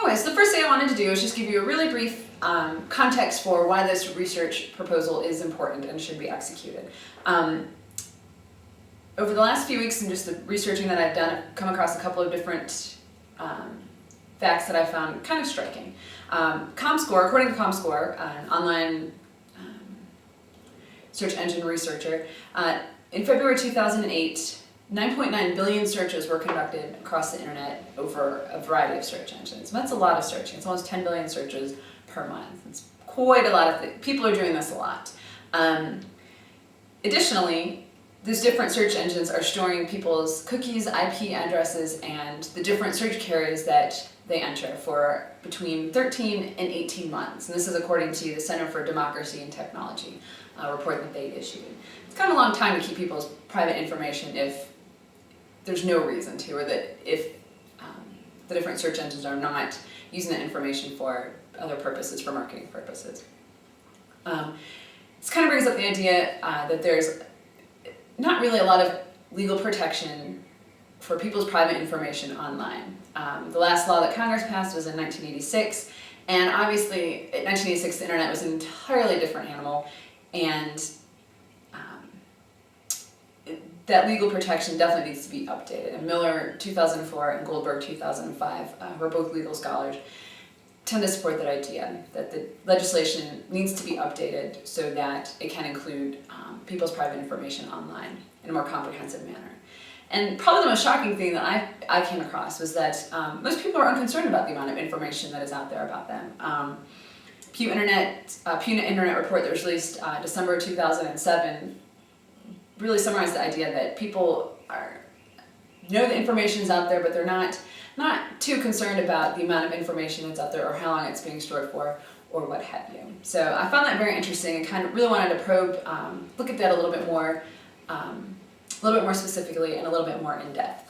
Anyway, so the first thing I wanted to do is just give you a really brief context for why this research proposal is important and should be executed. Over the last few weeks and just the researching that I've done, I've come across a couple of different facts that I found kind of striking. ComScore, according to ComScore, an online search engine researcher, in February 2008, 9.9 billion searches were conducted across the internet over a variety of search engines. And that's a lot of searching. It's almost 10 billion searches per month. It's quite a lot of things. People are doing this a lot. Additionally, these different search engines are storing people's cookies, IP addresses, and the different search queries that they enter for between 13 and 18 months. And this is according to the Center for Democracy and Technology, a report that they issued. It's kind of a long time to keep people's private information if there's no reason to, or that if the different search engines are not using that information for other purposes, for marketing purposes. This kind of brings up the idea that there's not really a lot of legal protection for people's private information online. The last law that Congress passed was in 1986, and obviously in 1986 the internet was an entirely different animal, and that legal protection definitely needs to be updated. And Miller 2004 and Goldberg 2005, who are both legal scholars, tend to support that idea, that the legislation needs to be updated so that it can include people's private information online in a more comprehensive manner. And probably the most shocking thing that I came across was that most people are unconcerned about the amount of information that is out there about them. Pew Internet report that was released December 2007 really summarized the idea that people know the information's out there, but they're not too concerned about the amount of information that's out there or how long it's being stored for or what have you. So I found that very interesting and kind of really wanted to probe, look at that a little bit more specifically and a little bit more in depth.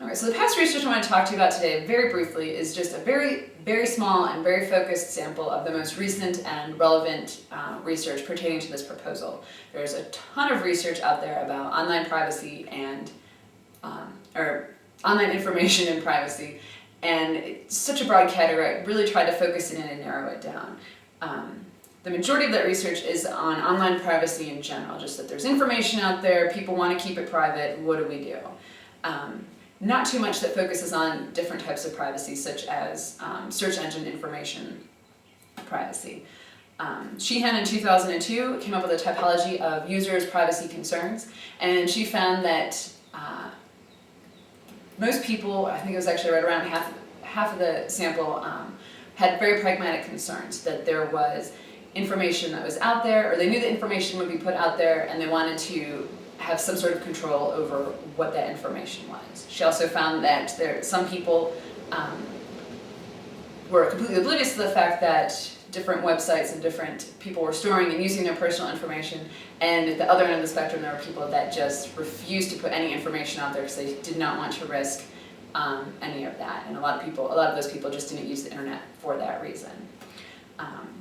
Alright, so the past research I want to talk to you about today very briefly is just a very, very small and very focused sample of the most recent and relevant research pertaining to this proposal. There's a ton of research out there about online privacy and, or online information and privacy, and it's such a broad category. I really tried to focus it in and narrow it down. The majority of that research is on online privacy in general, just that there's information out there, people want to keep it private, what do we do? Not too much that focuses on different types of privacy, such as search engine information privacy. Sheehan in 2002 came up with a typology of users' privacy concerns, and she found that most people, I think it was actually right around half of the sample, had very pragmatic concerns, that there was information that was out there, or they knew the information would be put out there, and they wanted to have some sort of control over what that information was. She also found that some people were completely oblivious to the fact that different websites and different people were storing and using their personal information, and at the other end of the spectrum there were people that just refused to put any information out there because they did not want to risk any of that, and a lot of those people just didn't use the internet for that reason.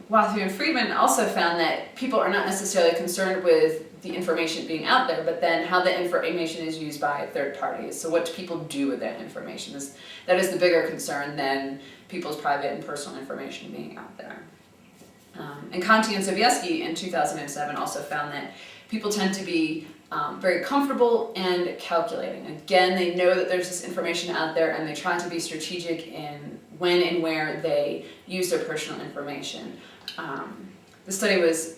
Wathieu and Friedman also found that people are not necessarily concerned with the information being out there, but then how the information is used by third parties. So what do people do with that information? That is the bigger concern than people's private and personal information being out there. And Conti and Sobieski in 2007 also found that people tend to be very comfortable and calculating. Again, they know that there's this information out there, and they try to be strategic in when and where they use their personal information. The study was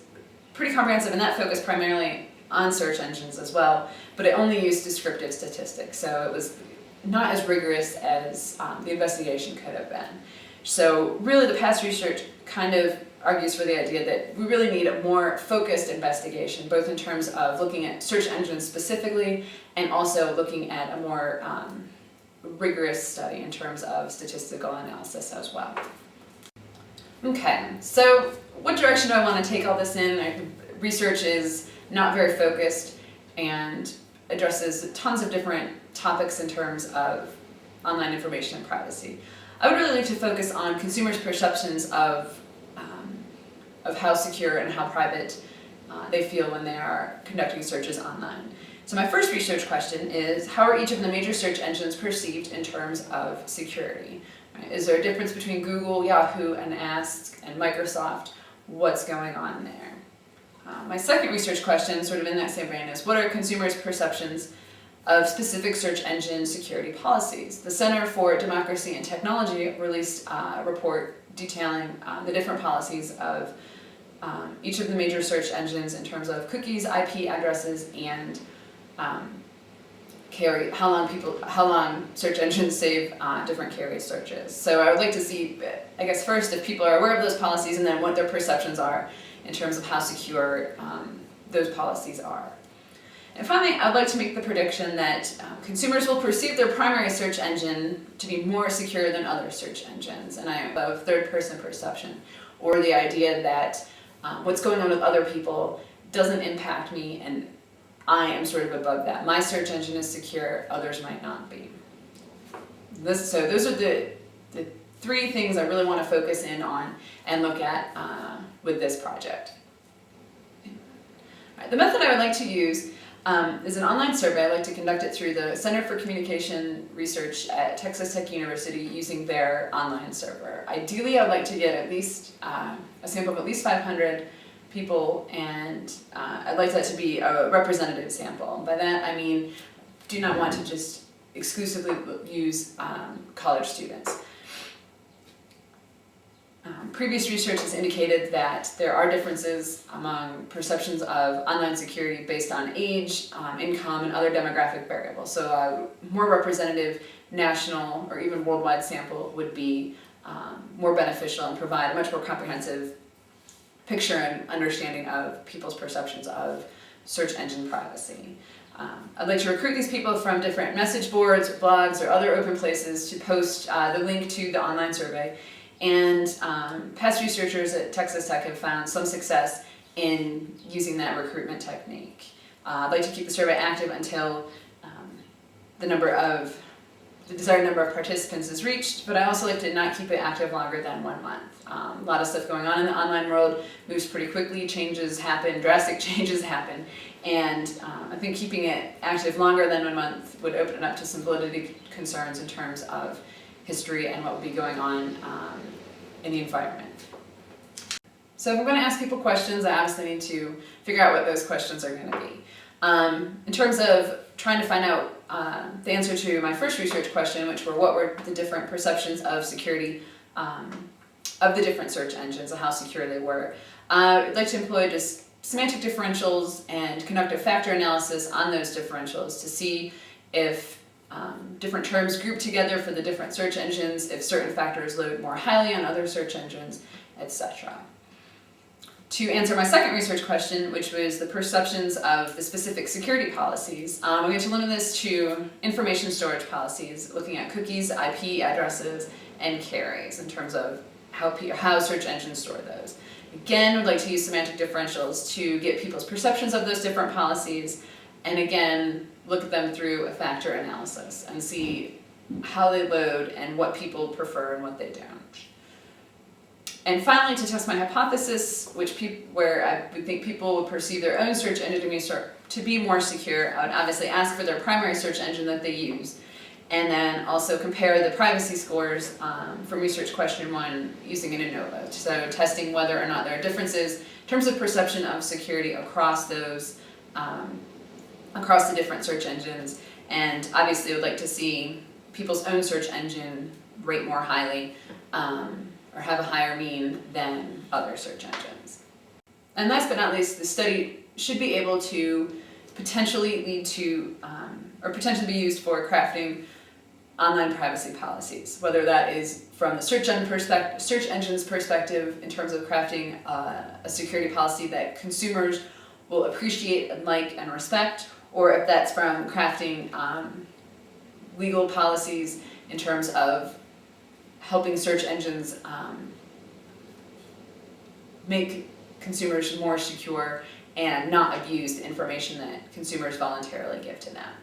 pretty comprehensive, and that focused primarily on search engines as well, but it only used descriptive statistics, so it was not as rigorous as the investigation could have been. So really the past research kind of argues for the idea that we really need a more focused investigation, both in terms of looking at search engines specifically and also looking at a more rigorous study in terms of statistical analysis as well. Okay, so what direction do I want to take all this in? Research is not very focused and addresses tons of different topics in terms of online information and privacy. I would really like to focus on consumers' perceptions of how secure and how private they feel when they are conducting searches online. So my first research question is, how are each of the major search engines perceived in terms of security? Right? Is there a difference between Google, Yahoo, and Ask, and Microsoft? What's going on there? My second research question, sort of in that same vein, is what are consumers' perceptions of specific search engine security policies? The Center for Democracy and Technology released a report detailing the different policies of each of the major search engines in terms of cookies, IP addresses, and how long search engines save different query searches. So I would like to see, I guess first, if people are aware of those policies, and then what their perceptions are in terms of how secure those policies are. And finally, I'd like to make the prediction that consumers will perceive their primary search engine to be more secure than other search engines, and I love third-person perception, or the idea that what's going on with other people doesn't impact me, and I am sort of above that. My search engine is secure, others might not be. So those are the three things I really want to focus in on and look at with this project. Right, the method I would like to use is an online survey. I like to conduct it through the Center for Communication Research at Texas Tech University using their online server. Ideally, I would like to get at least a sample of at least 500 people, and I'd like that to be a representative sample. By that I mean, do not want to just exclusively use college students. Previous research has indicated that there are differences among perceptions of online security based on age, income, and other demographic variables. So a more representative national or even worldwide sample would be more beneficial and provide a much more comprehensive picture and understanding of people's perceptions of search engine privacy. I'd like to recruit these people from different message boards, or blogs, or other open places to post the link to the online survey. And past researchers at Texas Tech have found some success in using that recruitment technique. I'd like to keep the survey active until the desired number of participants is reached, but I also like to not keep it active longer than 1 month. A lot of stuff going on in the online world moves pretty quickly, changes happen, drastic changes happen, and I think keeping it active longer than 1 month would open it up to some validity concerns in terms of history and what would be going on in the environment. So if I'm going to ask people questions, I obviously need to figure out what those questions are going to be. In terms of trying to find out the answer to my first research question, which were what were the different perceptions of security of the different search engines and how secure they were, I'd like to employ just semantic differentials and conduct a factor analysis on those differentials to see if different terms grouped together for the different search engines, if certain factors load more highly on other search engines, etc. To answer my second research question, which was the perceptions of the specific security policies, I'm going to limit this to information storage policies, looking at cookies, IP addresses, and carries in terms of how search engines store those. Again, we'd like to use semantic differentials to get people's perceptions of those different policies, and again, look at them through a factor analysis and see how they load and what people prefer and what they don't. And finally, to test my hypothesis, where I would think people would perceive their own search engine to be more secure, I would obviously ask for their primary search engine that they use, and then also compare the privacy scores from research question 1 using an ANOVA. So testing whether or not there are differences in terms of perception of security across those, across the different search engines. And obviously I would like to see people's own search engine rate more highly or have a higher mean than other search engines. And last but not least, the study should be able to potentially lead to, or potentially be used for crafting online privacy policies, whether that is from the search engine's perspective in terms of crafting a security policy that consumers will appreciate and like and respect, or if that's from crafting legal policies in terms of helping search engines make consumers more secure and not abuse the information that consumers voluntarily give to them.